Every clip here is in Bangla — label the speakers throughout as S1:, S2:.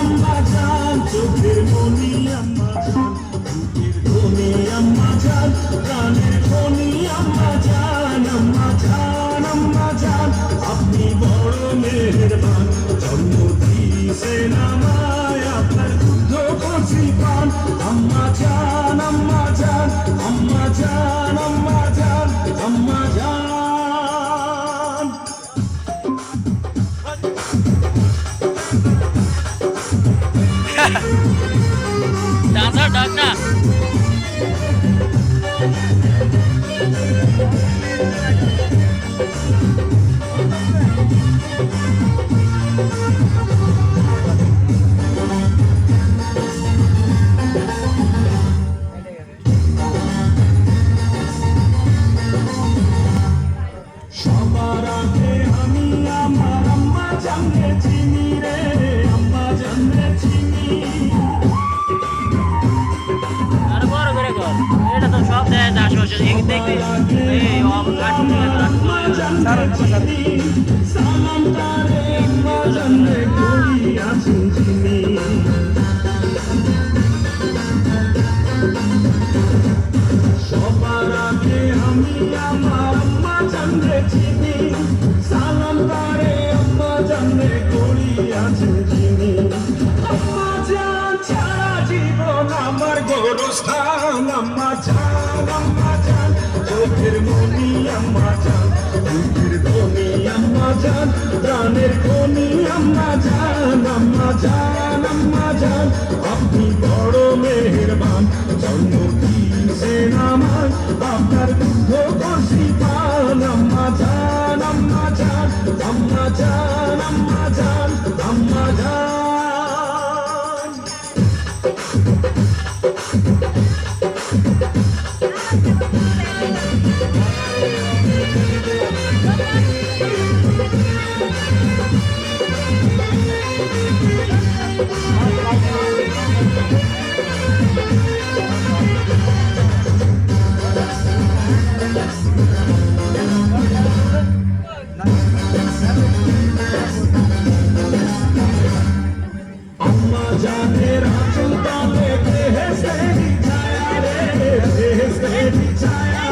S1: আম্মা জান চোখের মনি আম্মা জান বুকের ধনি আম্মা জান প্রাণের খনি আম্মা জান আম্মা জান আম্মা জান আপনি বড় মেহেরবান জন্ম দিয়েছেন আমায় আপনার দুধ কচি পান আম্মা জান আম্মা জান আম্মা জান আম্মা জান আম্মা জান
S2: ডান্সার ডাক না
S1: সবার আগে আমি আমার আম্মা জানলে চিনি রে আম্মা জানলে চিনি
S2: আর বড় করে কর এটা তো সব দেয় আশেপাশে দেখবি এই
S1: আম্মা জানলে চিনি সালাম তারে আম্মা জানলে করি আছেন চিনি সবার আগে আমি আমার আম্মা জানলে চিনি সালাম তারে আম্মা জানলে করি আছেন চিনি আম্মা জান ছাড়া জীবন আমার গোরস্থান আম্মা জান চোখের মনি আম্মা জান বুকের ধনি আম্মা জান প্রাণের খনি আম্মা জান আম্মা জান আম্মা জান আপনি বড় মেহেরবান জন্ম দিয়েছেন আমায় আপনার দুধ কচি পান আম্মা জান আম্মা জান আম্মা জান আম্মা জান আম্মা জান আম্মা জানের আঁচল তলে বেহেশতেরি ছায়া রে বেহেশতেরি ছায়া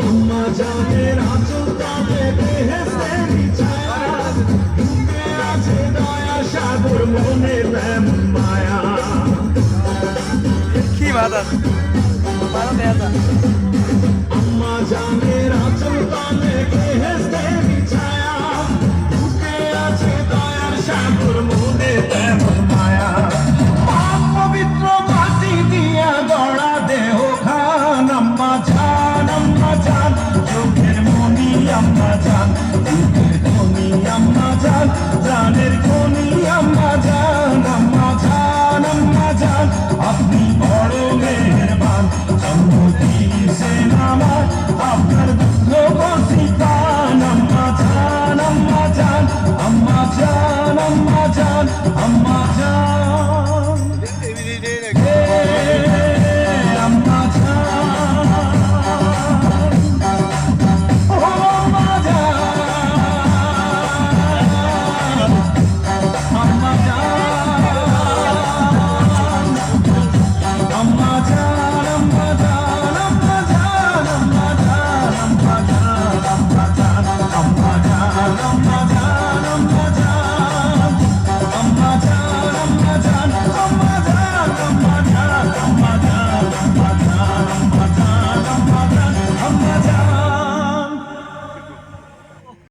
S1: আম্মা জানের আঁচল তলে বেহেশতেরি ছায়া বুকে আছে দয়া সাগর মনে এমন মায়া
S3: কি বাধা দেয়া যায়
S1: আম্মা জানের আঁচল তলে বেহেশতেরি ছায়া বুকে আছে দয়ার সাগর মনে তেমন মায়া পাক পবিত্র মাটি দিয়া গড়া দেহ খান আম্মা জান চোখের মনি আম্মা জান বুকের ধনি আম্মা জান প্রাণের